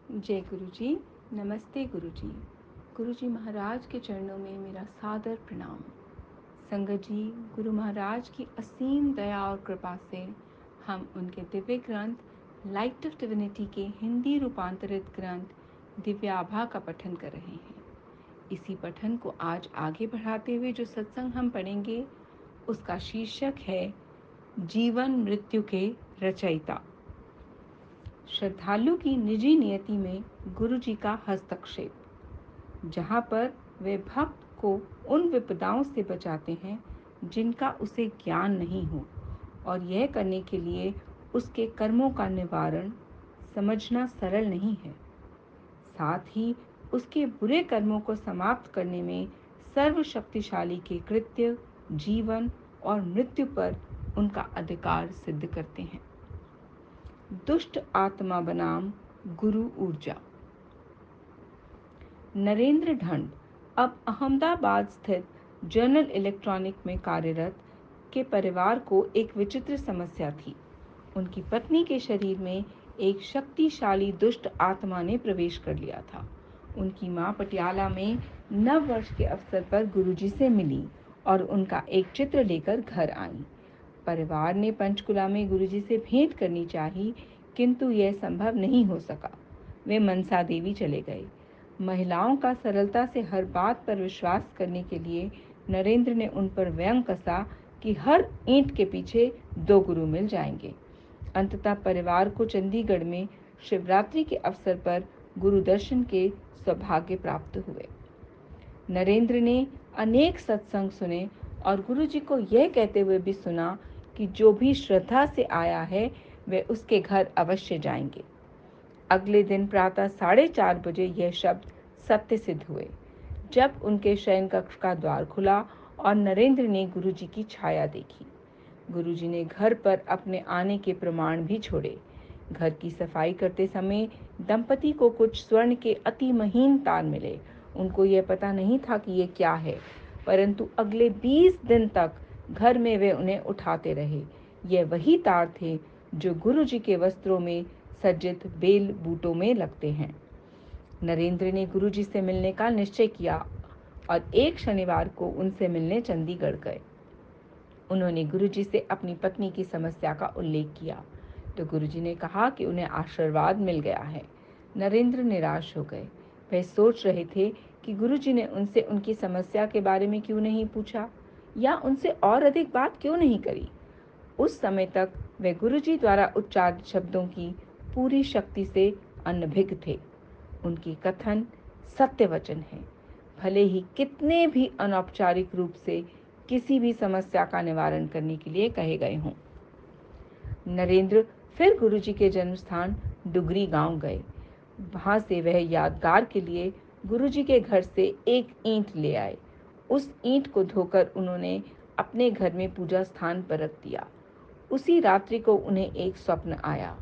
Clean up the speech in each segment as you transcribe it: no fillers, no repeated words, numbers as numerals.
जय गुरु जी। नमस्ते गुरु जी। गुरु जी महाराज के चरणों में मेरा सादर प्रणाम। संगत जी, गुरु महाराज की असीम दया और कृपा से हम उनके दिव्य ग्रंथ लाइट ऑफ डिविनिटी के हिंदी रूपांतरित ग्रंथ दिव्याभा का पठन कर रहे हैं। इसी पठन को आज आगे बढ़ाते हुए जो सत्संग हम पढ़ेंगे उसका शीर्षक है जीवन मृत्यु के रचयिता। श्रद्धालु की निजी नियति में गुरु जी का हस्तक्षेप, जहाँ पर वे भक्त को उन विपदाओं से बचाते हैं जिनका उसे ज्ञान नहीं हो, और यह करने के लिए उसके कर्मों का निवारण समझना सरल नहीं है। साथ ही उसके बुरे कर्मों को समाप्त करने में सर्वशक्तिशाली के कृत्य, जीवन और मृत्यु पर उनका अधिकार सिद्ध करते हैं। दुष्ट आत्मा बनाम गुरु ऊर्जा। नरेंद्र ढंड अब अहमदाबाद स्थित जनरल इलेक्ट्रॉनिक में कार्यरत के परिवार को एक विचित्र समस्या थी। उनकी पत्नी के शरीर में एक शक्तिशाली दुष्ट आत्मा ने प्रवेश कर लिया था। उनकी मां पटियाला में नव वर्ष के अवसर पर गुरुजी से मिली और उनका एक चित्र लेकर घर आई। परिवार ने पंचकुला में गुरुजी से भेंट करनी चाही, किंतु यह संभव नहीं हो सका। वे मनसा देवी चले गए। महिलाओं का सरलता से हर बात पर विश्वास करने के लिए नरेंद्र ने उन पर व्यंग कसा कि हर ईंट के पीछे 2 गुरु मिल जाएंगे। अंततः परिवार को चंडीगढ़ में शिवरात्रि के अवसर पर गुरु दर्शन के सौभाग्य प्राप्त हुए। नरेंद्र ने अनेक सत्संग सुने और गुरुजी को यह कहते हुए भी सुना कि जो भी श्रद्धा से आया है वे उसके घर अवश्य जाएंगे। अगले दिन प्रातः 4:30 बजे यह शब्द सत्य सिद्ध हुए, जब उनके शयन कक्ष का द्वार खुला और नरेंद्र ने गुरुजी की छाया देखी। गुरुजी ने घर पर अपने आने के प्रमाण भी छोड़े। घर की सफाई करते समय दंपति को कुछ स्वर्ण के अति महीन तार मिले। उनको यह पता नहीं था कि ये क्या है, परंतु अगले 20 दिन तक घर में वे उन्हें उठाते रहे। ये वही तार थे जो गुरुजी के वस्त्रों में सज्जित बेल बूटों में लगते हैं। नरेंद्र ने गुरुजी से मिलने का निश्चय किया और एक शनिवार को उनसे मिलने चंडीगढ़ गए। उन्होंने गुरुजी से अपनी पत्नी की समस्या का उल्लेख किया तो गुरुजी ने कहा कि उन्हें आशीर्वाद मिल गया है। नरेंद्र निराश हो गए। वे सोच रहे थे कि गुरुजी ने उनसे उनकी समस्या के बारे में क्यों नहीं पूछा या उनसे और अधिक बात क्यों नहीं करी। उस समय तक वे गुरुजी द्वारा उच्चारित शब्दों की पूरी शक्ति से अनभिज्ञ थे। उनकी कथन सत्य वचन है, भले ही कितने भी अनौपचारिक रूप से किसी भी समस्या का निवारण करने के लिए कहे गए हों। नरेंद्र फिर गुरुजी के जन्म स्थान डुगरी गांव गए। वहां से वह यादगार के लिए गुरुजी के घर से एक ईंट ले आए। उस ईंट को धोकर उन्होंने अपने घर में पूजा स्थान पर रख दिया। उसी रात्रि को उन्हें एक स्वप्न आया।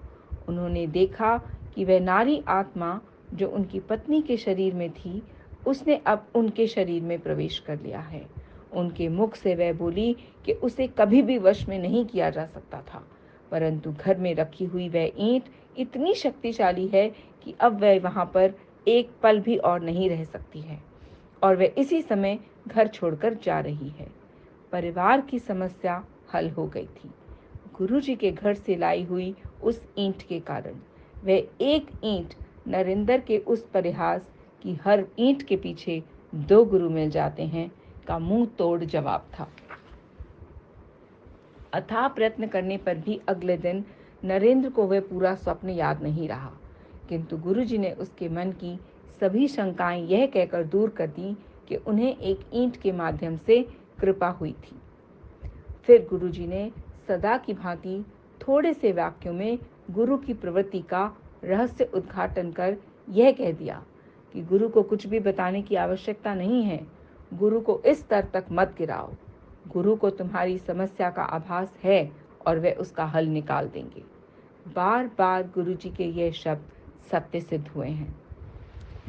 उन्होंने देखा कि वह नारी आत्मा जो उनकी पत्नी के शरीर में थी, उसने अब उनके शरीर में प्रवेश कर लिया है। उनके मुख से वह बोली कि उसे कभी भी वश में नहीं किया जा सकता था, परंतु घर में रखी हुई वह ईंट इतनी शक्तिशाली है कि अब वह वहां पर एक पल भी और नहीं रह सकती है और वह इसी समय घर छोड़कर जा रही है। परिवार की समस्या हल हो गई थी। गुरुजी के घर से लाई हुई उस ईंट के कारण। वह एक ईंट नरेंद्र के उस परिहास कि हर ईंट के पीछे 2 गुरु मिल जाते हैं का मुंह तोड़ जवाब था। अथाह प्रयत्न करने पर भी अगले दिन नरेंद्र को वह पूरा स्वप्न याद नहीं रहा, किंतु गुरुजी ने उसके मन की सभी शंकाएं यह कहकर दूर कर दी कि उन्हें एक ईंट के माध्यम से कृपा हुई थी। फिर गुरुजी ने सदा की भांति थोड़े से वाक्यों में गुरु की प्रवृत्ति का रहस्य उद्घाटन कर यह कह दिया कि गुरु को कुछ भी बताने की आवश्यकता नहीं है। गुरु को इस स्तर तक मत गिराओ। गुरु को तुम्हारी समस्या का आभास है और वे उसका हल निकाल देंगे। बार बार गुरुजी के ये शब्द सत्य सिद्ध हुए हैं।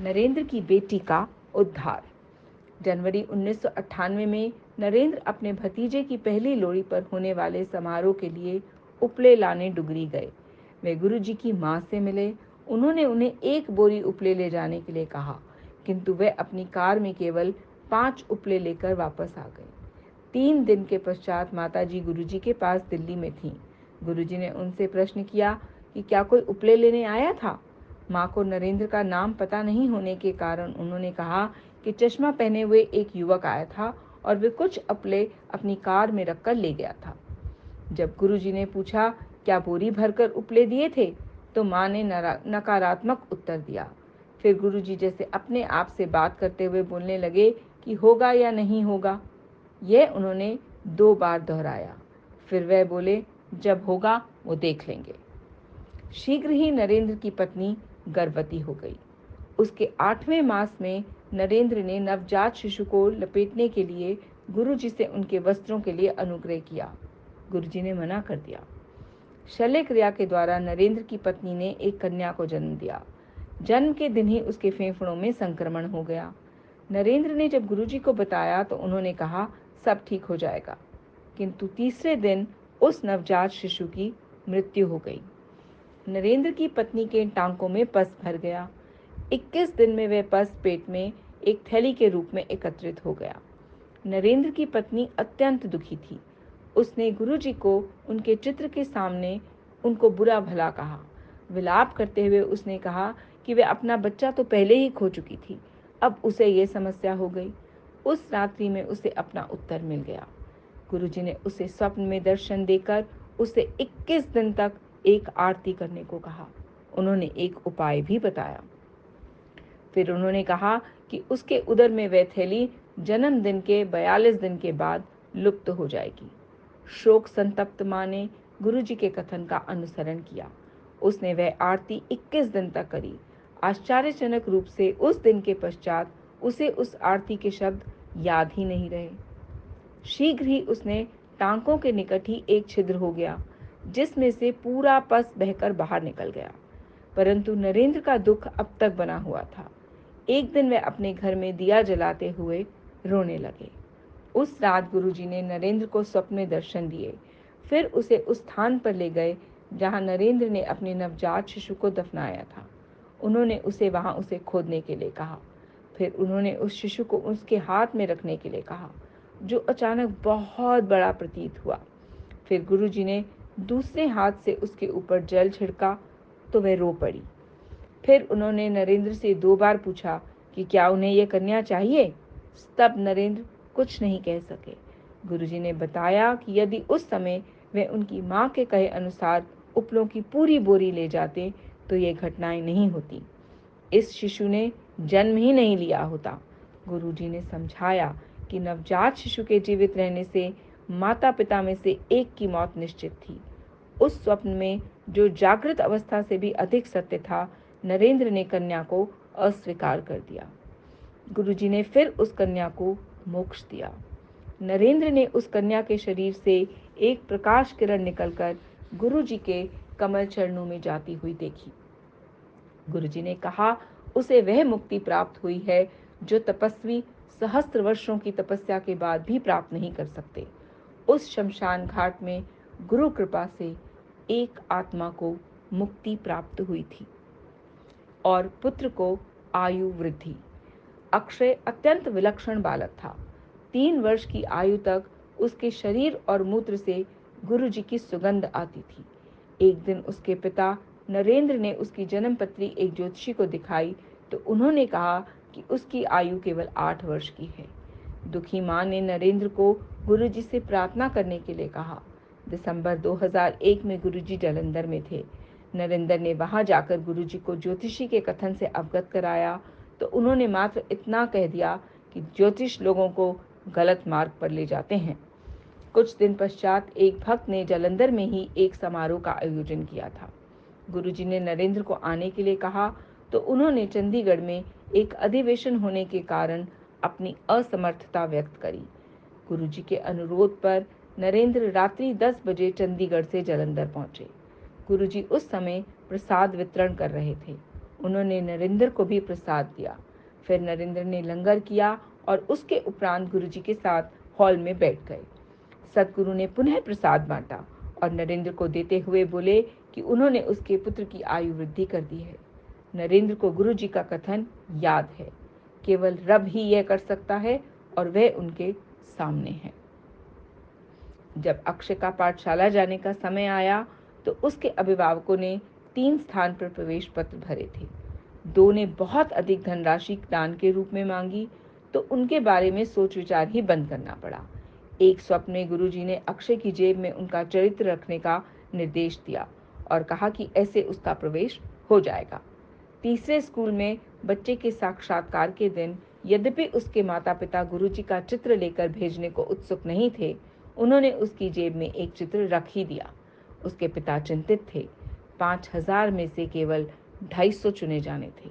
नरेंद्र की बेटी का उद्धार। जनवरी 1998 में नरेंद्र अपने भतीजे की पहली लोड़ी पर होने वाले समारोह के लिए उपले लाने डुगरी गए। वे गुरुजी की मां से मिले उन्होंने उन्हें 1 बोरी उपले ले जाने के लिए कहा, किंतु वे अपनी कार में केवल 5 उपले लेकर वापस आ गए। 3 दिन के पश्चात माताजी गुरुजी के पास दिल्ली में थीं। गुरुजी ने उनसे प्रश्न किया कि क्या कोई उपले लेने आया था। माँ को नरेंद्र का नाम पता नहीं होने के कारण उन्होंने कहा कि चश्मा पहने हुए एक युवक आया था और वे कुछ उपले अपनी कार में रखकर ले गया था। जब गुरुजी ने पूछा क्या बोरी भरकर उपले दिए थे, तो माँ ने नकारात्मक उत्तर दिया। फिर गुरुजी जैसे अपने आप से बात करते हुए बोलने लगे कि होगा या नहीं होगा। यह उन्होंने 2 बार दोहराया। फिर वह बोले, जब होगा वो देख लेंगे। शीघ्र ही नरेंद्र की पत्नी गर्भवती हो गई। उसके 8वें मास में नरेंद्र ने नवजात शिशु को लपेटने के लिए गुरुजी से उनके वस्त्रों के लिए अनुग्रह किया। गुरुजी ने मना कर दिया। शल्य क्रिया के द्वारा नरेंद्र की पत्नी ने एक कन्या को जन्म दिया। जन्म के दिन ही उसके फेफड़ों में संक्रमण हो गया। नरेंद्र ने जब गुरुजी को बताया तो उन्होंने कहा सब ठीक हो जाएगा, किंतु तीसरे दिन उस नवजात शिशु की मृत्यु हो गई। नरेंद्र की पत्नी के टांकों में पस भर गया। 21 दिन में वह पस पेट में एक थैली के रूप में एकत्रित हो गया। नरेंद्र की पत्नी अत्यंत दुखी थी। उसने गुरुजी को उनके चित्र के सामने उनको बुरा भला कहा। विलाप करते हुए उसने कहा कि वे अपना बच्चा तो पहले ही खो चुकी थी, अब उसे ये समस्या हो गई। उस रात्रि में उसे अपना उत्तर मिल गया। गुरुजी ने उसे स्वप्न में दर्शन देकर उसे 21 दिन तक एक आरती करने को कहा। उन्होंने एक उपाय भी बताया। फिर उन्होंने कहा कि उसके उदर में वह थैली जन्मदिन के 42 दिन के बाद लुप्त हो जाएगी। शोक संतप्त माँ ने गुरुजी के कथन का अनुसरण किया। उसने वह आरती 21 दिन तक करी। आश्चर्यजनक रूप से उस दिन के पश्चात उसे उस आरती के शब्द याद ही नहीं रहे। शीघ्र ही उसने टांकों के निकट ही एक छिद्र हो गया, जिसमें से पूरा पस बहकर बाहर निकल गया। परंतु नरेंद्र का दुख अब तक बना हुआ था। एक दिन वे अपने घर में दिया जलाते हुए रोने लगे। उस रात गुरुजी ने नरेंद्र को स्वप्न में दर्शन दिए। फिर उसे उस स्थान पर ले गए जहां नरेंद्र ने अपने नवजात शिशु को दफनाया था। उन्होंने उसे खोदने के लिए कहा। फिर उन्होंने उस शिशु को उसके हाथ में रखने के लिए कहा, जो अचानक बहुत बड़ा प्रतीत हुआ। फिर गुरुजी ने दूसरे हाथ से उसके ऊपर जल छिड़का तो वह रो पड़ी। फिर उन्होंने नरेंद्र से 2 बार पूछा कि क्या उन्हें यह कन्या चाहिए। तब नरेंद्र कुछ नहीं कह सके। गुरुजी ने बताया कि यदि उस समय वे उनकी माँ के कहे अनुसार उपलों की पूरी बोरी ले जाते तो ये घटनाएं नहीं होती। इस शिशु ने जन्म ही नहीं लिया होता। गुरुजी ने समझाया कि नवजात शिशु के जीवित रहने से माता पिता में से एक की मौत निश्चित थी। उस स्वप्न में जो जागृत अवस्था से भी अधिक सत्य था, नरेंद्र ने कन्या को अस्वीकार कर दिया। गुरुजी ने फिर उस कन्या को मोक्ष दिया। नरेंद्र ने उस कन्या के शरीर से एक प्रकाश किरण निकलकर गुरुजी के कमल चरणों में जाती हुई देखी। गुरुजी ने कहा उसे वह मुक्ति प्राप्त हुई है जो तपस्वी सहस्त्र वर्षों की तपस्या के बाद भी प्राप्त नहीं कर सकते। उस शमशान घाट में गुरु कृपा से एक आत्मा को मुक्ति प्राप्त हुई थी और पुत्र को आयु वृद्धि। अक्षय अत्यंत विलक्षण बालक था। 3 वर्ष की आयु तक उसके शरीर और मूत्र से गुरुजी की सुगंध आती थी। एक दिन उसके पिता नरेंद्र ने उसकी जन्मपत्री एक ज्योतिषी को दिखाई तो उन्होंने कहा कि उसकी आयु केवल 8 वर्ष की है। दुखी माँ ने नरेंद्र को गुरुजी से प्रार्थना करने के लिए कहा। दिसंबर 2001 में गुरुजी जालंधर में थे। नरेंद्र ने वहां जाकर गुरुजी को ज्योतिषी के कथन से अवगत कराया तो उन्होंने मात्र इतना कह दिया कि ज्योतिष लोगों को गलत मार्ग पर ले जाते हैं। कुछ दिन पश्चात एक भक्त ने जालंधर में ही एक समारोह का आयोजन किया था। गुरुजी ने नरेंद्र को आने के लिए कहा तो उन्होंने चंडीगढ़ में एक अधिवेशन होने के कारण अपनी असमर्थता व्यक्त करी। गुरुजी के अनुरोध पर नरेंद्र रात्रि 10 बजे चंडीगढ़ से जालंधर पहुंचे। गुरुजी उस समय प्रसाद वितरण कर रहे थे। उन्होंने नरेंद्र को भी प्रसाद दिया। फिर नरेंद्र ने लंगर किया और उसके उपरांत गुरुजी के साथ हॉल में बैठ गए। सदगुरु ने पुनः प्रसाद बांटा और नरेंद्र को देते हुए बोले कि उन्होंने उसके पुत्र की आयु वृद्धि कर दी है। नरेंद्र को गुरुजी का कथन याद है, केवल रब ही यह कर सकता है और वह उनके सामने है। जब अक्षय का पाठशाला जाने का समय आया तो उसके अभिभावकों ने 3 स्थान पर प्रवेश पत्र भरे थे। 2 ने बहुत अधिक धनराशि दान के रूप में मांगी तो उनके बारे में सोच विचार ही बंद करना पड़ा। एक स्वप्न में गुरुजी ने अक्षय की जेब में उनका चरित्र रखने का निर्देश दिया और कहा कि ऐसे उसका प्रवेश हो जाएगा। तीसरे स्कूल में बच्चे के साक्षात्कार के दिन यद्यपि उसके माता पिता गुरुजी का चित्र लेकर भेजने को उत्सुक नहीं थे, उन्होंने उसकी जेब में एक चित्र रख ही दिया। उसके पिता चिंतित थे। 5000 में से केवल 250 चुने जाने थे,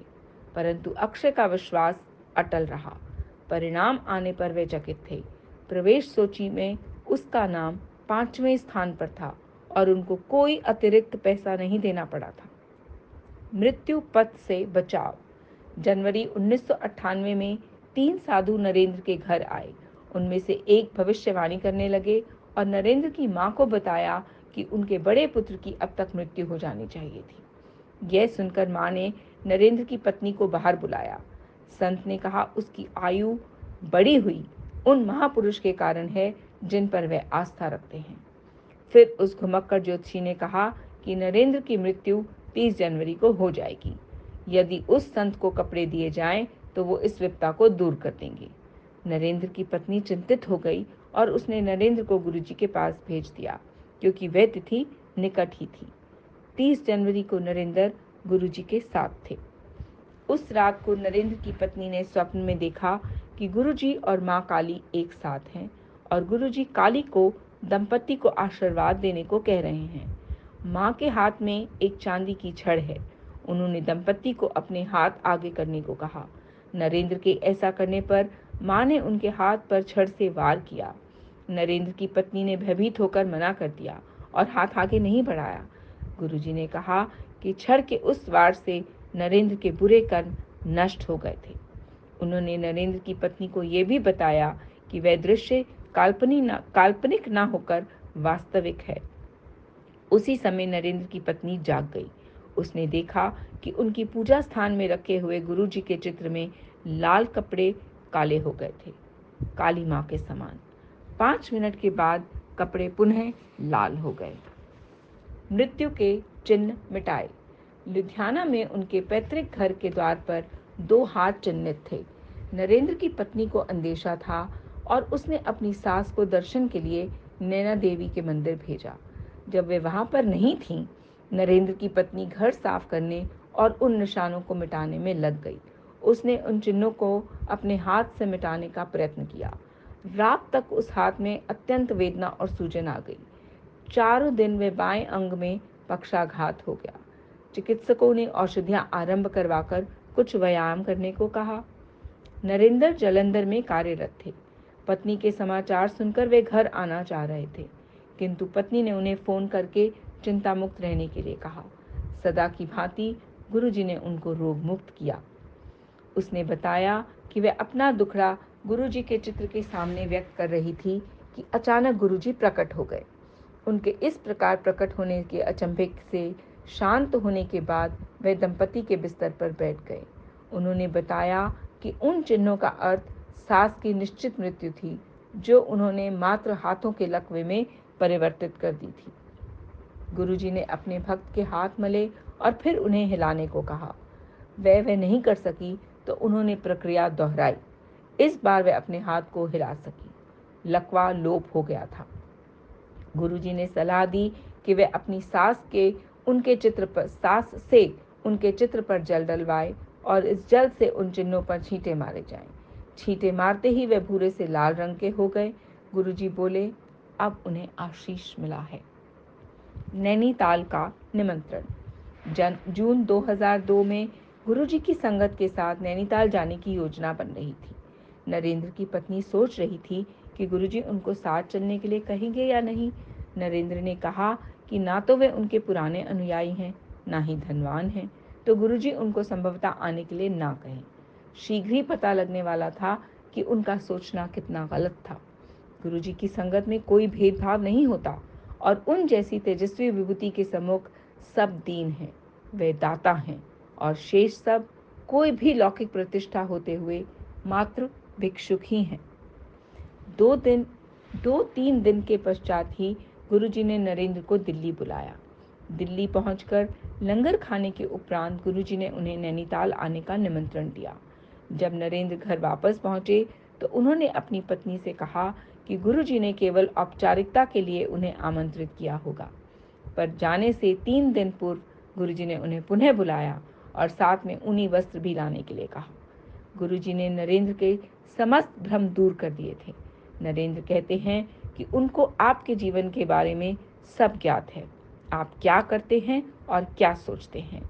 परंतु अक्षय का विश्वास अटल रहा। परिणाम आने पर वे चकित थे। प्रवेश सूची में उसका नाम 5वें स्थान पर था और उनको कोई अतिरिक्त पैसा नहीं देना पड़ा था। मृत्यु पथ से बचाव। जनवरी 1998 में 3 साधु नरेंद्र के घर आए। उनमें से एक भविष्यवाणी करने लगे और नरेंद्र की मां को बताया कि उनके बड़े पुत्र की अब तक मृत्यु हो जानी चाहिए थी। यह सुनकर मां ने नरेंद्र की पत्नी को बाहर बुलाया। संत ने कहा, उसकी आयु बड़ी हुई उन महापुरुष के कारण है जिन पर वे आस्था रखते हैं। फिर उस घुमक्कड़ ज्योतिषी ने कहा कि नरेंद्र की मृत्यु 30 जनवरी को हो जाएगी। यदि उस संत को कपड़े दिए जाएं तो वो इस विपदा को दूर कर देंगे। नरेंद्र की पत्नी चिंतित हो गई और उसने नरेंद्र को गुरुजी के पास भेज दिया, क्योंकि वह तिथि निकट ही थी। 30 जनवरी को नरेंद्र गुरुजी के साथ थे। उस रात को नरेंद्र की पत्नी ने स्वप्न में देखा कि गुरुजी और मां काली एक साथ हैं और गुरुजी काली को दंपति को आशीर्वाद देने को कह रहे हैं। मां के हाथ में एक चांदी की छड़ है। उन्होंने दंपति को अपने हाथ आगे करने को कहा। नरेंद्र के ऐसा करने पर मां ने उनके हाथ पर छड़ से वार किया। नरेंद्र की पत्नी ने भयभीत होकर मना कर दिया और हाथ आगे नहीं बढ़ाया। गुरुजी ने कहा कि छड़ के उस वार से नरेंद्र के बुरे कर्म नष्ट हो गए थे। उन्होंने नरेंद्र की पत्नी को यह भी बताया कि वह दृश्य काल्पनिक न होकर वास्तविक है। उसी समय नरेंद्र की पत्नी जाग गई। उसने देखा कि उनकी पूजा स्थान में रखे हुए गुरुजी के चित्र में लाल कपड़े काले हो गए थे, काली मां के समान। 5 मिनट के बाद कपड़े पुनः लाल हो गए। मृत्यु के चिन्ह मिटाए। लुधियाना में उनके पैतृक घर के द्वार पर 2 हाथ चिन्हित थे। नरेंद्र की पत्नी को अंदेशा था और उसने अपनी सास को दर्शन के लिए नैना देवी के मंदिर भेजा। जब वे वहां पर नहीं थीं, नरेंद्र की पत्नी घर साफ करने और उन निशानों को मिटाने में लग गई। उसने उन चिन्हों को अपने हाथ से मिटाने का प्रयत्न किया। रात तक उस हाथ में अत्यंत वेदना और सूजन आ गई। 4 दिन वे बाएं अंग में पक्षाघात हो गया। चिकित्सकों ने औषधियां आरंभ करवाकर कुछ व्यायाम करने को कहा। नरेंद्र जालंधर में कार्यरत थे। पत्नी के समाचार सुनकर वे घर आना चाह रहे थे, किंतु पत्नी ने उन्हें फोन करके चिंता मुक्त रहने के लिए कहा। सदा की भांति गुरुजी ने उनको रोग मुक्त किया। उसने बताया कि वह अपना दुखड़ा गुरुजी के चित्र के सामने व्यक्त कर रही थी कि अचानक गुरुजी प्रकट हो गए। उनके इस प्रकार प्रकट होने के अचंभे से शांत होने के बाद वे दंपति के बिस्तर पर बैठ गए। उन्होंने बताया कि उन चिन्हों का अर्थ सास की निश्चित मृत्यु थी, जो उन्होंने मात्र हाथों के लकवे में परिवर्तित कर दी थी। गुरुजी ने अपने भक्त के हाथ मले और फिर उन्हें हिलाने को कहा। वह नहीं कर सकी तो उन्होंने प्रक्रिया दोहराई। इस बार वह अपने हाथ को हिला सकी। लकवा लोप हो गया था। गुरुजी ने सलाह दी कि वे अपनी सास से उनके चित्र पर जल डलवाए और इस जल से उन चिन्हों पर छींटे मारे जाएं। छींटे मारते ही वे भूरे से लाल रंग के हो गए। गुरुजी बोले, अब उन्हें आशीष मिला है। नैनीताल का निमंत्रण। जून 2002 में गुरुजी की संगत के साथ नैनीताल जाने की योजना बन रही थी। नरेंद्र की पत्नी सोच रही थी कि गुरुजी उनको साथ चलने के लिए कहेंगे या नहीं। नरेंद्र ने कहा कि ना तो वे उनके पुराने अनुयायी हैं, ना ही धनवान हैं, तो गुरुजी उनको संभवतः आने के लिए ना कहें। शीघ्र ही पता लगने वाला था कि उनका सोचना कितना गलत था। गुरुजी की संगत में कोई भेदभाव नहीं होता और उन जैसी तेजस्वी विभूति के सम्मुख सब दीन हैं। वे दाता हैं और शेष सब कोई भी लौकिक प्रतिष्ठा होते हुए मात्र भिक्षुक ही हैं। 2-3 दिन के पश्चात ही गुरुजी ने नरेंद्र को दिल्ली बुलाया। दिल्ली पहुंचकर लंगर खाने के उपरांत गुरुजी ने उन्हें नैनीताल आने का निमंत्रण दिया। जब नरेंद्र घर वापस पहुंचे तो उन्होंने अपनी पत्नी से कहा कि गुरुजी ने केवल औपचारिकता के लिए उन्हें आमंत्रित किया होगा, पर जाने से 3 दिन पूर्व गुरुजी ने उन्हें पुनः बुलाया और साथ में ऊनी वस्त्र भी लाने के लिए कहा। गुरुजी ने नरेंद्र के समस्त भ्रम दूर कर दिए थे। नरेंद्र कहते हैं कि उनको आपके जीवन के बारे में सब ज्ञात है, आप क्या करते हैं और क्या सोचते हैं।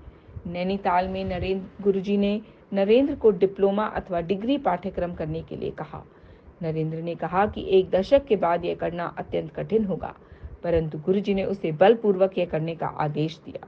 नैनीताल में गुरुजी ने नरेंद्र को डिप्लोमा अथवा डिग्री पाठ्यक्रम करने के लिए कहा। नरेंद्र ने कहा कि 1 दशक के बाद यह करना अत्यंत कठिन होगा, परंतु गुरुजी ने उसे बलपूर्वक यह करने का आदेश दिया।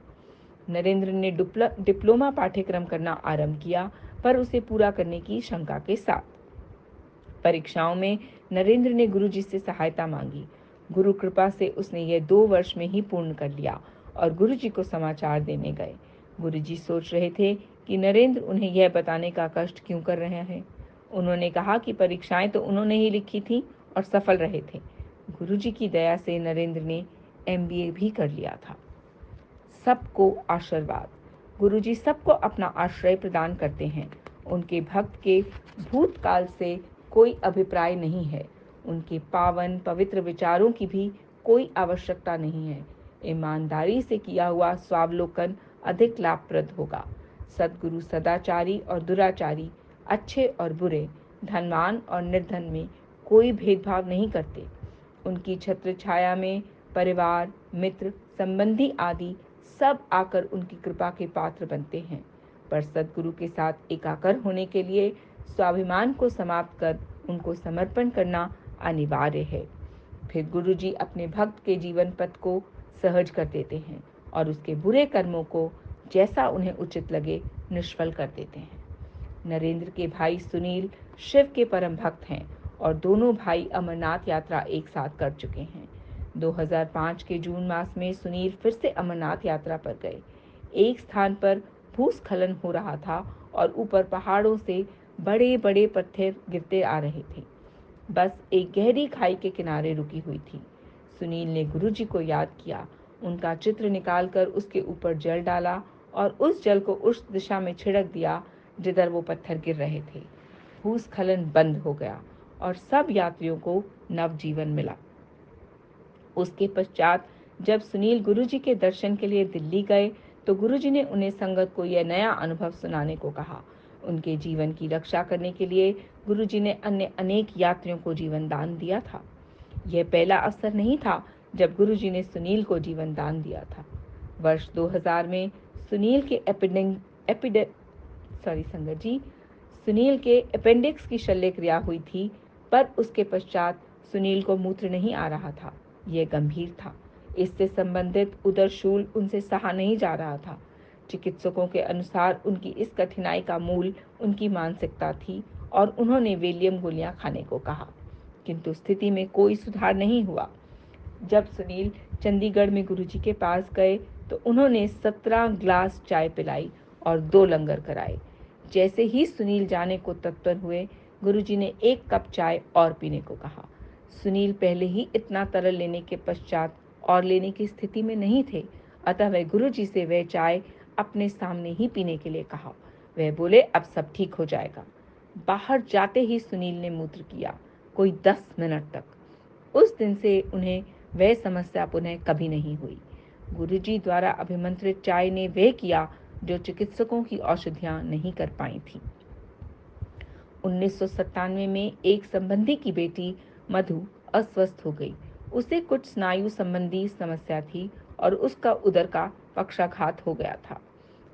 नरेंद्र ने डिप्लोमा पाठ्यक्रम करना आरंभ किया, पर उसे पूरा करने की शंका के साथ। परीक्षाओं में नरेंद्र ने गुरुजी से सहायता मांगी। गुरु कृपा से उसने यह 2 वर्ष में ही पूर्ण कर लिया और गुरुजी को समाचार देने गए। गुरुजी सोच रहे थे कि नरेंद्र उन्हें यह बताने का कष्ट क्यों कर रहे हैं। उन्होंने कहा कि परीक्षाएं तो उन्होंने ही लिखी थी और सफल रहे थे। गुरुजी की दया से नरेंद्र ने MBA भी कर लिया था। सबको आशीर्वाद। गुरुजी सबको अपना आश्रय प्रदान करते हैं। उनके भक्त के भूतकाल से कोई अभिप्राय नहीं है। उनके पावन पवित्र विचारों की भी कोई आवश्यकता नहीं है। ईमानदारी से किया हुआ स्वावलोकन अधिक लाभप्रद होगा। सद्गुरु सदाचारी और दुराचारी, अच्छे और बुरे, धनवान और निर्धन में कोई भेदभाव नहीं करते। उनकी छत्र छाया में परिवार, मित्र, संबंधी आदि सब आकर उनकी कृपा के पात्र बनते हैं। पर सद्गुरु के साथ एकाकर होने के लिए स्वाभिमान को समाप्त कर उनको समर्पण करना अनिवार्य है। फिर गुरुजी अपने भक्त के जीवन पथ को सहज कर देते हैं और उसके बुरे कर्मों को जैसा उन्हें उचित लगे निष्फल कर देते हैं। नरेंद्र के भाई सुनील शिव के परम भक्त हैं और दोनों भाई अमरनाथ यात्रा एक साथ कर चुके हैं। 2005 के जून मास में सुनील फिर से अमरनाथ यात्रा पर गए। एक स्थान पर भूस्खलन हो रहा था और ऊपर पहाड़ों से बड़े बड़े पत्थर गिरते आ रहे थे। बस एक गहरी खाई के किनारे रुकी हुई थी। सुनील ने गुरुजी को याद किया, उनका चित्र निकालकर उसके ऊपर जल डाला और उस जल को उस दिशा में छिड़क दिया जिधर वो पत्थर गिर रहे थे। भूस्खलन बंद हो गया और सब यात्रियों को नवजीवन मिला। उसके पश्चात जब सुनील गुरुजी के दर्शन के लिए दिल्ली गए तो गुरुजी ने उन्हें संगत को यह नया अनुभव सुनाने को कहा। उनके जीवन की रक्षा करने के लिए गुरुजी ने अन्य अनेक यात्रियों को जीवन दान दिया था। यह पहला अवसर नहीं था जब गुरुजी ने सुनील को जीवन दान दिया था। वर्ष 2000 में सुनील के अपेंडिक्स की शल्य क्रिया हुई थी, पर उसके पश्चात सुनील को मूत्र नहीं आ रहा था। यह गंभीर था। इससे संबंधित उदरशूल उनसे सहा नहीं जा रहा था। चिकित्सकों के अनुसार उनकी इस कठिनाई का मूल उनकी मानसिकता थी और उन्होंने वेलियम गोलियां खाने को कहा, किंतु स्थिति में कोई सुधार नहीं हुआ। जब सुनील चंडीगढ़ में गुरुजी के पास गए तो उन्होंने 17 ग्लास चाय पिलाई और 2 लंगर कराए। जैसे ही सुनील जाने को तत्पर हुए, गुरुजी ने 1 कप चाय और पीने को कहा। सुनील पहले ही इतना तरल लेने के पश्चात और लेने की स्थिति में नहीं थे, अतः वह गुरुजी से वह चाय अपने सामने ही पीने के लिए कहा। वह बोले, अब सब ठीक हो जाएगा। बाहर जाते ही सुनील ने मूत्र किया, कोई 10 मिनट तक। उस दिन से उन्हें वह समस्या पुनः कभी नहीं हुई। गुरुजी द्वारा अभिमंत्रित चाय ने वह किया जो चिकित्सकों की औषधियां नहीं कर पाई थी। 1997 में एक संबंधी की बेटी मधु अस्वस्थ हो गई। उसे कुछ स्नायु संबंधी समस्या थी और उसका उदर का पक्षाघात हो गया था।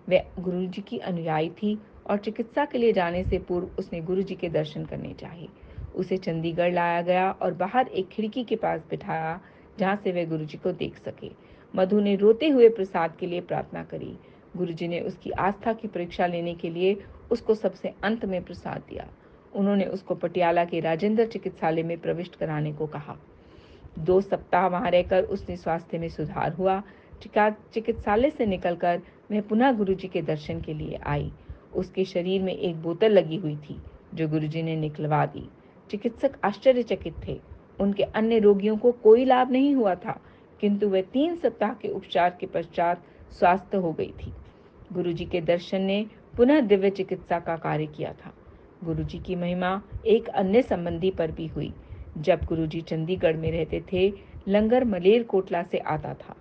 वह गुरुजी की अनुयायी थी और चिकित्सा के लिए जाने से पूर्व उसने गुरुजी के दर्शन करने चाहे। उसे चंडीगढ़ लाया गया और बाहर एक खिड़की के पास बिठाया जहां से वह गुरुजी को देख सके। मधु ने रोते हुए प्रसाद के लिए प्रार्थना करी। गुरुजी ने उसकी आस्था की परीक्षा लेने के लिए उसको सबसे अंत में प्रसाद दिया। उन्होंने उसको पटियाला के राजेंद्र चिकित्सालय में प्रविष्ट कराने को कहा। 2 सप्ताह वहां रहकर उसने स्वास्थ्य में सुधार हुआ। चिकित्सालय से निकलकर वह पुनः गुरुजी के दर्शन के लिए आई। उसके शरीर में एक बोतल लगी हुई थी जो गुरुजी ने निकलवा दी। चिकित्सक आश्चर्यचकित थे। उनके अन्य रोगियों को कोई लाभ नहीं हुआ था, किंतु वह 3 सप्ताह के उपचार के पश्चात स्वस्थ हो गई थी। गुरुजी के दर्शन ने पुनः दिव्य चिकित्सा का कार्य किया था। गुरुजी की महिमा एक अन्य संबंधी पर भी हुई। जब गुरुजी चंडीगढ़ में रहते थे, लंगर मलेरकोटला से आता था।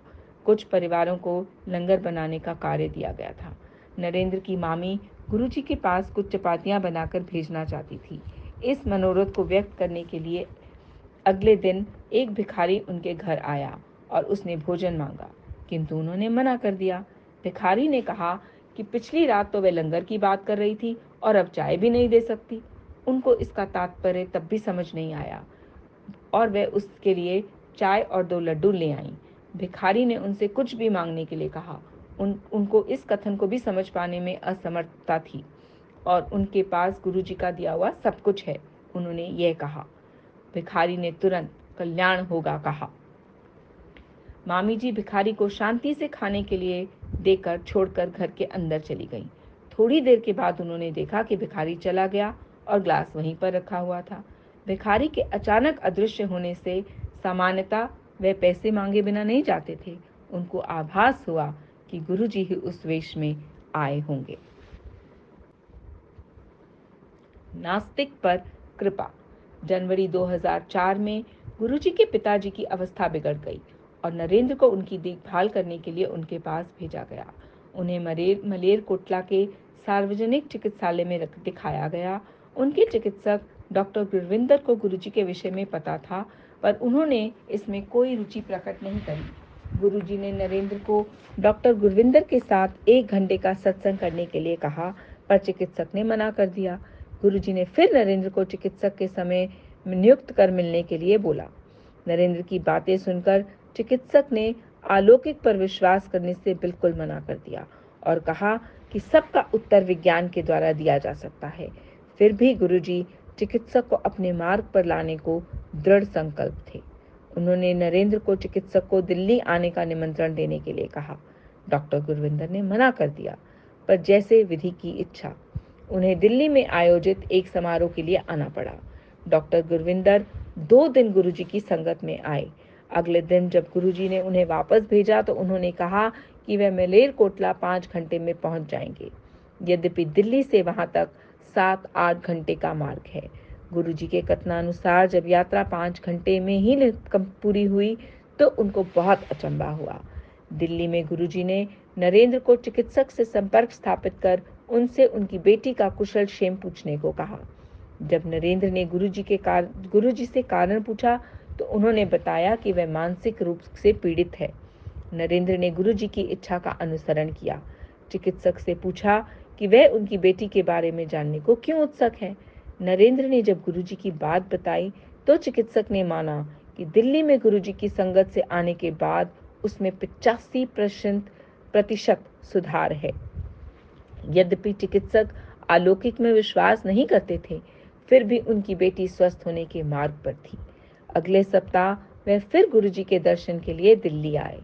कुछ परिवारों को लंगर बनाने का कार्य दिया गया था। नरेंद्र की मामी गुरुजी के पास कुछ चपातियां बनाकर भेजना चाहती थी। इस मनोरथ को व्यक्त करने के लिए अगले दिन एक भिखारी उनके घर आया और उसने भोजन मांगा, किंतु उन्होंने मना कर दिया। भिखारी ने कहा कि पिछली रात तो वह लंगर की बात कर रही थी और अब चाय भी नहीं दे सकती। उनको इसका तात्पर्य तब भी समझ नहीं आया और वह उसके लिए चाय और 2 लड्डू ले आईं। भिखारी ने उनसे कुछ भी मांगने के लिए कहा। उनको इस कथन को भी समझ पाने में असमर्थता थी और उनके पास गुरुजी का दिया हुआ सब कुछ है, उन्होंने यह कहा। भिखारी ने तुरंत कल्याण होगा कहा। मामी जी भिखारी को शांति से खाने के लिए देकर छोड़कर घर के अंदर चली गईं। थोड़ी देर के बाद उन्होंने देखा कि भिखारी चला गया और ग्लास वहीं पर रखा हुआ था। भिखारी के अचानक अदृश्य होने से सामान्यतः वह पैसे मांगे बिना नहीं जाते थे। उनको आभास हुआ कि गुरुजी ही उस वेश में आए होंगे। नास्तिक पर कृपा। जनवरी 2004 में गुरुजी के पिताजी की अवस्था बिगड़ गई और नरेंद्र को उनकी देखभाल करने के लिए उनके पास भेजा गया। उन्हें मलेरकोटला के सार्वजनिक चिकित्सालय में दिखाया गया। उनके चिकित्सक डॉक्टर गुरविंदर को गुरुजी के विषय में पता था, पर उन्होंने इसमें कोई रुचि प्रकट नहीं करी। गुरुजी ने नरेंद्र को डॉक्टर गुरविंदर के साथ 1 घंटे का सत्संग करने के लिए कहा, पर चिकित्सक ने मना कर दिया। गुरुजी ने फिर नरेंद्र को चिकित्सक के समय नियुक्त कर मिलने के लिए बोला। नरेंद्र की बातें सुनकर चिकित्सक ने अलौकिक पर विश्वास करने से बिल्कुल मना कर दिया और कहा कि सबका उत्तर विज्ञान के द्वारा दिया जा सकता है। फिर भी गुरुजी चिकित्सक को अपने मार्ग पर लाने को दृढ़ संकल्प थे। उन्होंने नरेंद्र को चिकित्सक को दिल्ली आने का निमंत्रण देने के लिए कहा। डॉक्टर गुरविंदर ने मना कर दिया, पर जैसे विधि की इच्छा उन्हें दिल्ली में आयोजित एक समारोह के लिए आना पड़ा। डॉक्टर गुरविंदर 2 दिन गुरुजी की संगत में आए। अगले दिन जब गुरुजी ने उन्हें वापस भेजा तो उन्होंने कहा कि वह मलेरकोटला 5 घंटे में पहुंच जाएंगे। यद्यपि दिल्ली से वहां तक 7-8 घंटे का मार्ग है। गुरुजी के कथनानुसार जब यात्रा 5 घंटे में ही पूरी हुई तो उनको बहुत अचंभा हुआ। दिल्ली में गुरुजी ने नरेंद्र को चिकित्सक से संपर्क स्थापित कर उनसे उनकी बेटी का कुशल क्षेम पूछने को कहा। जब नरेंद्र ने गुरुजी से कारण पूछा तो उन्होंने बताया कि वह मानसिक रूप से पीड़ित है। नरेंद्र ने गुरुजी की इच्छा का अनुसरण किया। चिकित्सक से पूछा कि वह उनकी बेटी के बारे में जानने को क्यों उत्सुक है। नरेंद्र ने जब गुरुजी की बात बताई तो चिकित्सक ने माना कि दिल्ली में गुरुजी की संगत से आने के बाद उसमें 85% सुधार है। यद्यपि चिकित्सक अलौकिक में विश्वास नहीं करते थे, फिर भी उनकी बेटी स्वस्थ होने के मार्ग पर थी। अगले सप्ताह वह फिर गुरुजी के दर्शन के लिए दिल्ली आए।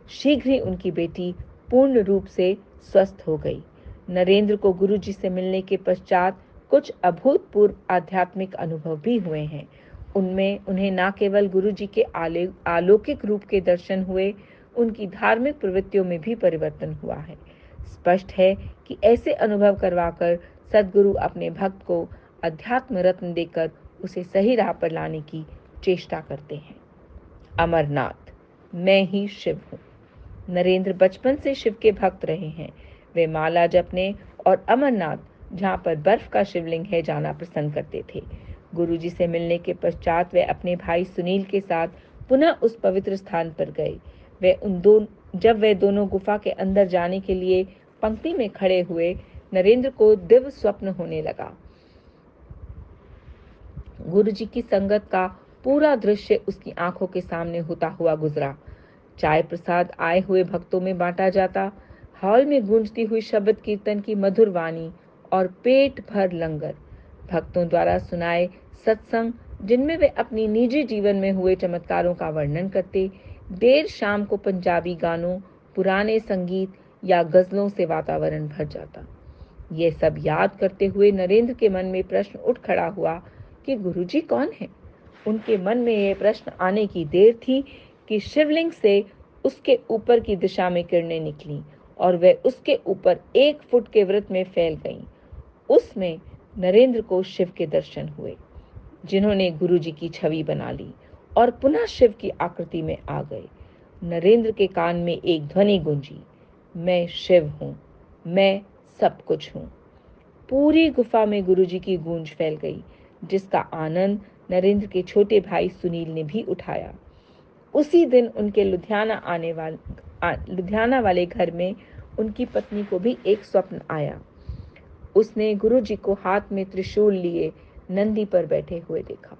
शीघ्र ही उनकी बेटी पूर्ण रूप से स्वस्थ हो गई। नरेंद्र को गुरुजी से मिलने के पश्चात कुछ अभूतपूर्व आध्यात्मिक अनुभव भी हुए हैं। उनमें उन्हें न केवल गुरुजी के अलौकिक रूप के दर्शन हुए, उनकी धार्मिक प्रवृत्तियों में भी परिवर्तन हुआ है। स्पष्ट है कि ऐसे अनुभव करवाकर सद्गुरु अपने भक्त को अध्यात्म रत्न देकर उसे सही राह पर लाने की चेष्टा करते हैं। अमरनाथ, मैं ही शिव हूँ। नरेंद्र बचपन से शिव के भक्त रहे हैं। वे माला जपने और अमरनाथ, जहाँ पर बर्फ का शिवलिंग है, जाना पसंद करते थे। गुरुजी से मिलने के पश्चात वे अपने भाई सुनील के साथ पुनः उस पवित्र स्थान पर गए। जब वे दोनों गुफा के अंदर जाने के लिए पंक्ति में खड़े हुए, नरेंद्र को दिव्य स्वप्न होने लगा। गुरुजी की संगत का पूरा दृश्य उसकी आंखों के सामने होता हुआ गुजरा। चाय प्रसाद आए हुए भक्तों में बांटा जाता, हॉल में गूंजती हुई शब्द कीर्तन की मधुर वाणी और पेट भर लंगर, भक्तों द्वारा सुनाए सत्संग जिनमें वे अपनी निजी जीवन में हुए चमत्कारों का वर्णन करते। देर शाम को पंजाबी गानों, पुराने संगीत, या गजलों से वातावरण भर जाता। ये सब याद करते हुए नरेंद्र के मन में प्रश्न उठ खड़ा हुआ कि गुरुजी कौन है। उनके मन में यह प्रश्न आने की देर थी कि शिवलिंग से उसके ऊपर की दिशा में किरणें निकलीं और वह उसके ऊपर 1 फुट के वृत्त में फैल गईं। उसमें नरेंद्र को शिव के दर्शन हुए, जिन्होंने गुरुजी की छवि बना ली और पुनः शिव की आकृति में आ गए। नरेंद्र के कान में एक ध्वनि गूंजी, मैं शिव हूँ, मैं सब कुछ हूँ। पूरी गुफा में गुरुजी की गूंज फैल गई, जिसका आनंद नरेंद्र के छोटे भाई सुनील ने भी उठाया। उसी दिन उनके लुधियाना वाले घर में उनकी पत्नी को भी एक स्वप्न आया। उसने गुरुजी को हाथ में त्रिशूल लिए नंदी पर बैठे हुए देखा।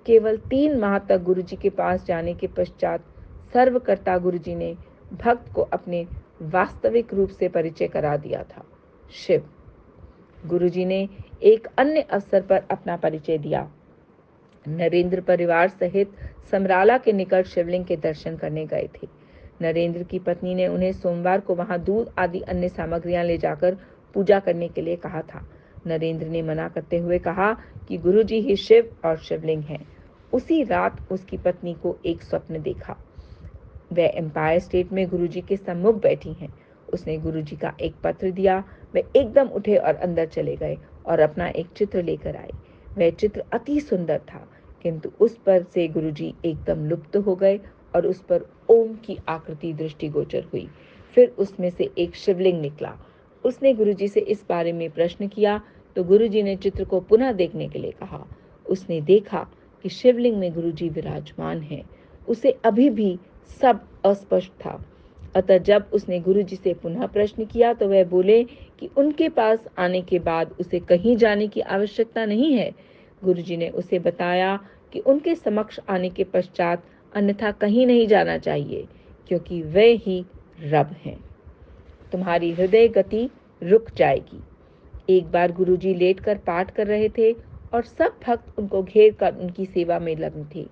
केवल 3 माह तक गुरुजी के पास जाने के पश्चात सर्वकर्ता गुरुजी ने भक्त को अपने वास्तविक रूप से परिचय करा दिया था, शिव। गुरुजी ने एक अन्य अवसर पर अपना परिचय दिया। नरेंद्र परिवार सहित समराला के निकट शिवलिंग के दर्शन करने गए थे। नरेंद्र की पत्नी ने उन्हें सोमवार को वहां दूध आदि अन्य सामग्रियां ले जाकर पूजा करने के लिए कहा था। नरेंद्र ने मना करते हुए कहा कि गुरुजी ही शिव और शिवलिंग हैं। उसी रात उसकी पत्नी को एक स्वप्न देखा। वह एम्पायर स्टेट में गुरुजी के सम्मुख बैठी हैं। उसने गुरुजी का एक पत्र दिया। वे एकदम उठे और अंदर चले गए और अपना एक चित्र लेकर आए। वह चित्र अति सुंदर था, किंतु उस पर से गुरुजी एकदम लुप्त हो गए और उस पर ओम की आकृति दृष्टिगोचर हुई। फिर उसमें से एक शिवलिंग निकला। उसने गुरुजी से इस बारे में प्रश्न किया तो गुरुजी ने चित्र को पुनः देखने के लिए कहा। उसने देखा कि शिवलिंग में गुरुजी विराजमान हैं। उसे अभी भी सब अस्पष्ट था। अतः जब उसने गुरुजी से पुनः प्रश्न किया तो वह बोले कि उनके पास आने के बाद उसे कहीं जाने की आवश्यकता नहीं है। गुरुजी ने उसे बताया कि उनके समक्ष आने के पश्चात अन्यथा कहीं नहीं जाना चाहिए, क्योंकि वे ही रब हैं। तुम्हारी हृदय गति रुक जाएगी। एक बार गुरुजी लेटकर पाठ कर रहे थे और सब भक्त उनको घेर कर उनकी सेवा में लग्न थे।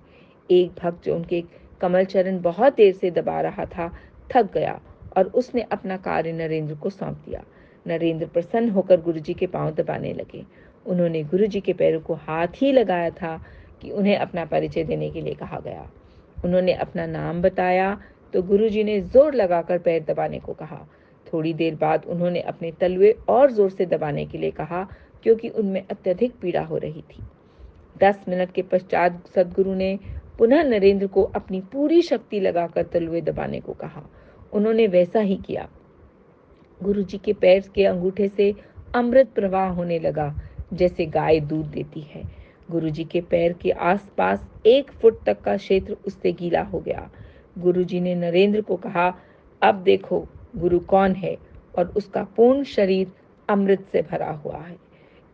एक भक्त जो उनके कमल चरण बहुत देर से दबा रहा था, थक गया और उसने अपना कार्य नरेंद्र को सौंप दिया। नरेंद्र प्रसन्न होकर गुरुजी के पांव दबाने लगे। उन्होंने गुरुजी के पैरों को हाथ ही लगाया था कि उन्हें अपना परिचय देने के लिए कहा गया। उन्होंने अपना नाम बताया तो गुरुजी ने जोर लगाकर पैर दबाने को कहा। थोड़ी देर बाद उन्होंने अपने तलवे और जोर से दबाने के लिए कहा, क्योंकि उनमें अत्यधिक पीड़ा हो रही थी। 10 मिनट के पश्चात सदगुरु ने पुनः नरेंद्र को अपनी पूरी शक्ति लगाकर तलवे दबाने को कहा। उन्होंने वैसा ही किया। गुरुजी के पैर के अंगूठे से अमृत प्रवाह होने लगा, जैसे गाय दूध देती है। गुरुजी के पैर के आसपास 1 फुट तक का क्षेत्र उससे गीला हो गया। गुरुजी ने नरेंद्र को कहा, अब देखो गुरु कौन है, और उसका पूर्ण शरीर अमृत से भरा हुआ है।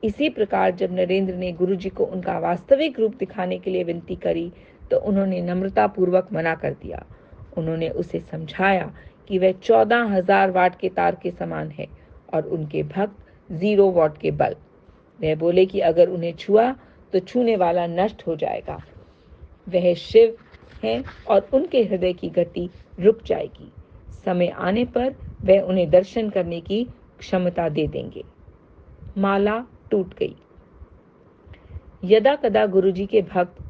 इसी प्रकार जब नरेंद्र ने गुरुजी को उनका वास्तविक रूप दिखाने के लिए विनती करी तो उन्होंने नम्रता पूर्वक मना कर दिया। उन्होंने उसे समझाया कि वह 14,000 वाट के तार के समान है और उनके भक्त 0 वाट के बल्ब। वह बोले कि अगर उन्हें छुआ तो छूने वाला नष्ट हो जाएगा। वह शिव हैं और उनके हृदय की गति रुक जाएगी। समय आने पर वह उन्हें दर्शन करने की क्षमता दे देंगे। माला टूट गई। यदा कदा गुरुजी के भक्त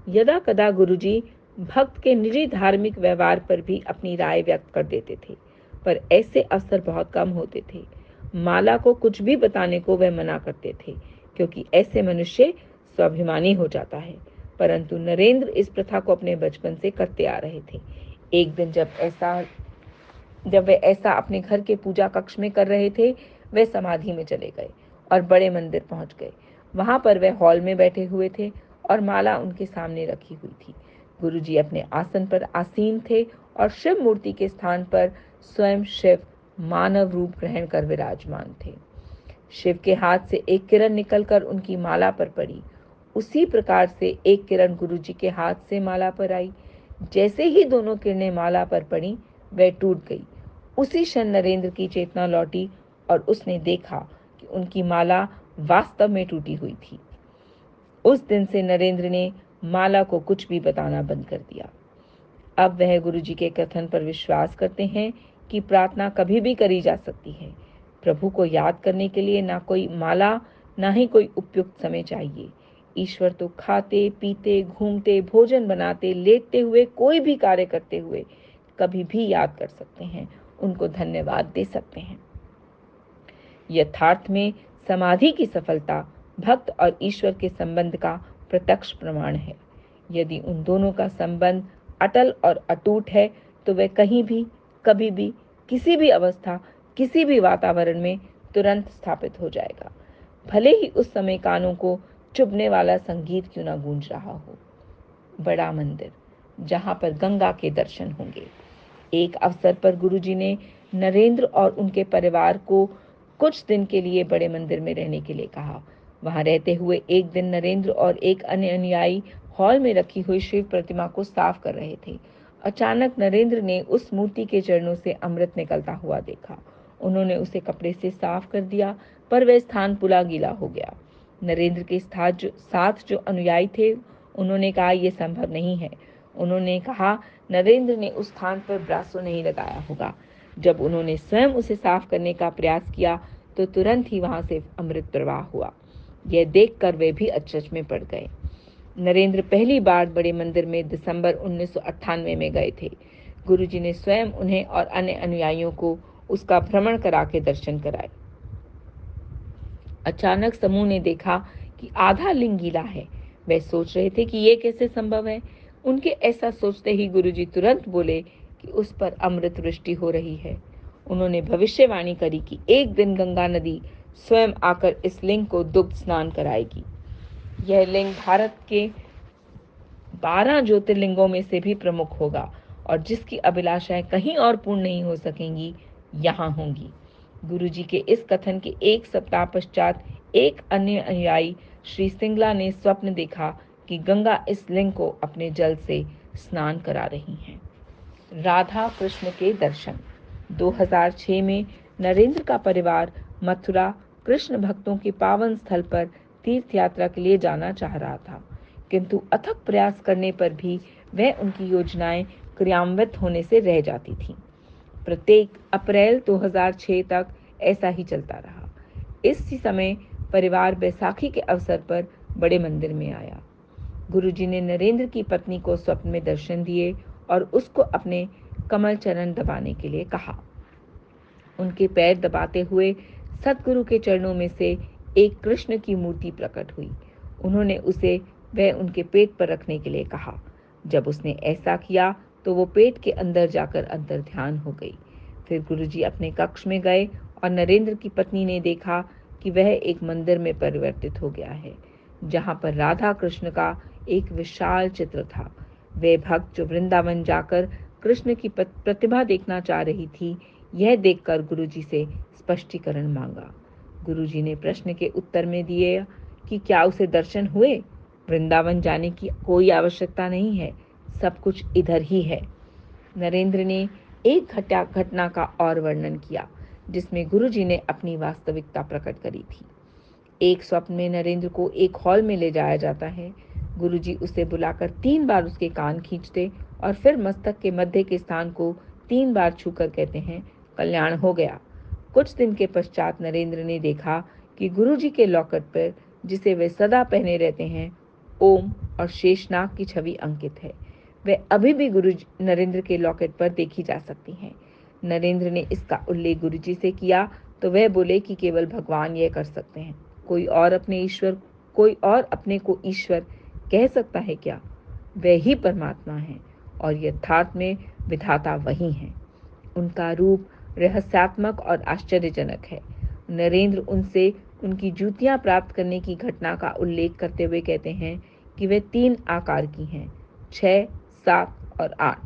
यदा कदा गुरुजी भक्त के निजी धार्मिक व्यवहार पर भी अपनी राय व्यक्त कर देते थे, पर ऐसे अवसर बहुत कम होते थे। माला को कुछ भी बताने को वह मना करते थे, क्योंकि ऐसे मनुष्य स्वाभिमानी हो जाता है। परंतु नरेंद्र इस प्रथा को अपने बचपन से करते आ रहे थे। एक दिन जब वे ऐसा अपने घर के पूजा कक्ष में कर रहे थे, वे समाधि में चले गए और बड़े मंदिर पहुंच गए। वहां पर वे हॉल में बैठे हुए थे और माला उनके सामने रखी हुई थी। गुरुजी अपने आसन पर आसीन थे और शिव मूर्ति के स्थान पर स्वयं शिव मानव रूप ग्रहण कर विराजमान थे। शिव के हाथ से एक किरण निकलकर उनकी माला पर पड़ी। उसी प्रकार से एक किरण गुरुजी के हाथ से माला पर आई। जैसे ही दोनों किरणें माला पर पड़ी, वह टूट गई। उसी क्षण नरेंद्र की चेतना लौटी और उसने देखा कि उनकी माला वास्तव में टूटी हुई थी। उस दिन से नरेंद्र ने माला को कुछ भी बताना बंद कर दिया। अब वह गुरुजी के कथन पर विश्वास करते हैं कि प्रार्थना कभी भी करी जा सकती है। प्रभु को याद करने के लिए ना कोई माला, ना ही कोई उपयुक्त समय चाहिए। ईश्वर तो खाते, पीते, घूमते, भोजन बनाते, लेटते हुए, कोई भी कार्य करते हुए कभी भी याद कर सकते हैं, उनको धन्यवाद दे सकते हैं। यथार्थ में समाधि की सफलता भक्त और ईश्वर के संबंध का प्रत्यक्ष प्रमाण है। यदि उन दोनों का संबंध अटल और अटूट है तो वह कहीं भी, कभी भी, किसी भी अवस्था, किसी भी वातावरण में तुरंत स्थापित हो जाएगा, भले ही उस समय कानों को चुभने वाला संगीत क्यों ना गूंज रहा हो। बड़ा मंदिर, जहां पर गंगा के दर्शन होंगे। एक अवसर पर गुरुजी ने नरेंद्र और उनके परिवार को कुछ दिन के लिए बड़े मंदिर में रहने के लिए कहा। वहां रहते हुए एक दिन नरेंद्र और एक अन्य अनुयायी हॉल में रखी हुई शिव प्रतिमा को साफ कर रहे थे। अचानक नरेंद्र ने उस मूर्ति के चरणों से अमृत निकलता हुआ देखा। उन्होंने उसे कपड़े से साफ कर दिया, पर वह स्थान पूरा गीला हो गया। नरेंद्र के साथ जो अनुयायी थे, उन्होंने कहा, यह संभव नहीं है। उन्होंने कहा, नरेंद्र ने उस स्थान पर ब्रासो नहीं लगाया होगा। जब उन्होंने स्वयं उसे साफ करने का प्रयास किया तो तुरंत ही वहां से अमृत प्रवाह हुआ। यह देखकर वे भी अचरज में पड़ गए। नरेंद्र पहली बार बड़े मंदिर में दिसंबर 1998 में गए थे। गुरुजी ने स्वयं उन्हें और अन्य अनुयायियों को उसका भ्रमण करा के दर्शन कराए। अचानक समूह ने देखा कि आधा लिंग गीला है। वे सोच रहे थे कि यह कैसे संभव है। उनके ऐसा सोचते ही गुरुजी तुरंत बोले कि उस पर अमृत वृष्टि हो रही है। उन्होंने भविष्यवाणी करी कि एक दिन गंगा नदी स्वयं आकर इस लिंग को दुग्ध स्नान कराएगी। यह लिंग भारत के 12 ज्योतिर्लिंगों में से भी प्रमुख होगा और जिसकी अभिलाषाएं कहीं और पूर्ण नहीं हो सकेंगी, यहाँ होंगी। गुरुजी के इस कथन के एक सप्ताह पश्चात एक अन्य अनुयायी श्री सिंगला ने स्वप्न देखा कि गंगा इस लिंग को अपने जल से स्नान करा रही हैं। राधा कृष्ण के दर्शन। 2006 में नरेंद्र का परिवार मथुरा कृष्ण भक्तों के पावन स्थल पर तीर्थ यात्रा के लिए जाना चाह रहा था, किंतु अथक प्रयास करने पर भी वह उनकी योजनाएं क्रियान्वित होने से रह जाती थीं। प्रत्येक अप्रैल 2006 तक ऐसा ही चलता रहा। इसी समय परिवार बैसाखी के अवसर पर बड़े मंदिर में आया। गुरुजी ने नरेंद्र की पत्नी को स्वप्न में दर्शन दिए और उसको अपने कमल चरण दबाने के लिए कहा। उनके पैर दबाते हुए सतगुरु के चरणों में से एक कृष्ण की मूर्ति प्रकट हुई। उन्होंने उसे वह उनके पेट पर रखने के लिए कहा। जब उसने ऐसा किया तो वो पेट के अंदर जाकर अंतर ध्यान हो गई। फिर गुरुजी अपने कक्ष में गए और नरेंद्र की पत्नी ने देखा कि वह एक मंदिर में परिवर्तित हो गया है, जहां पर राधा कृष्ण का एक विशाल चित्र था। वे भक्त जो वृंदावन जाकर कृष्ण की प्रतिभा देखना चाह रही थी, यह देखकर गुरुजी से स्पष्टीकरण मांगा। गुरुजी ने प्रश्न के उत्तर में दिए कि क्या उसे दर्शन हुए? वृंदावन जाने की कोई आवश्यकता नहीं है, सब कुछ इधर ही है। नरेंद्र ने एक घटना का और वर्णन किया, जिसमें गुरुजी ने अपनी वास्तविकता प्रकट करी थी। एक स्वप्न में नरेंद्र को एक हॉल में ले जाया जाता है। गुरुजी उसे बुलाकर 3 बार उसके कान खींचते और फिर मस्तक के मध्य के स्थान को 3 बार छूकर कहते हैं, कल्याण हो गया। कुछ दिन के पश्चात नरेंद्र ने देखा कि गुरुजी के लॉकेट पर, जिसे वे सदा पहने रहते हैं, ओम और शेषनाग की छवि अंकित है। वह अभी भी नरेंद्र के लॉकेट पर देखी जा सकती हैं। नरेंद्र ने इसका उल्लेख गुरुजी से किया तो वह बोले कि केवल भगवान यह कर सकते हैं। कोई और अपने को ईश्वर कह सकता है क्या? वह ही परमात्मा है और यथार्थ में विधाता वही हैं। उनका रूप रहस्यात्मक और आश्चर्यजनक है। नरेंद्र उनसे उनकी जूतियां प्राप्त करने की घटना का उल्लेख करते हुए कहते हैं कि वे 3 आकार की हैं, 6, 7 और 8,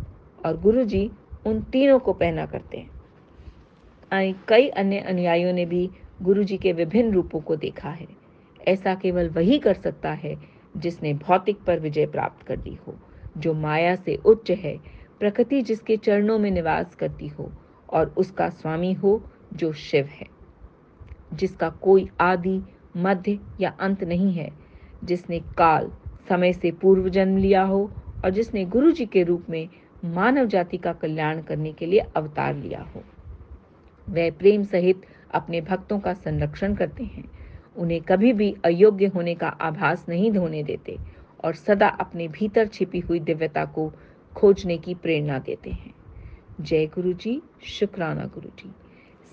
और गुरुजी उन तीनों को पहना करते हैं। कई अन्य अनुयायियों ने भी गुरुजी के विभिन्न रूपों को देखा है। ऐसा केवल वही कर सकता है जिसने भौतिक पर विजय प्राप्त कर ली हो, जो माया से उच्च है, प्रकृति जिसके चरणों में निवास करती हो और उसका स्वामी हो जो शिव है, जिसका कोई आदि, मध्य या अंत नहीं है, जिसने काल समय से पूर्व जन्म लिया हो और जिसने गुरुजी के रूप में मानव जाति का कल्याण करने के लिए अवतार लिया हो। वह प्रेम सहित अपने भक्तों का संरक्षण करते हैं, उन्हें कभी भी अयोग्य होने का आभास नहीं होने देते और सदा अपने भीतर छिपी हुई दिव्यता को खोजने की प्रेरणा देते हैं। जय गुरु जी, शुक्राना गुरु जी।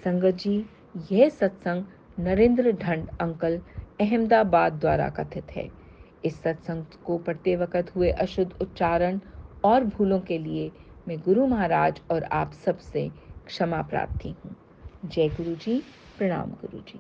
संगत जी, यह सत्संग नरेंद्र ढंड अंकल अहमदाबाद द्वारा कथित है। इस सत्संग को पढ़ते वक्त हुए अशुद्ध उच्चारण और भूलों के लिए मैं गुरु महाराज और आप सबसे क्षमा प्रार्थी हूँ। जय गुरु जी, प्रणाम गुरु जी।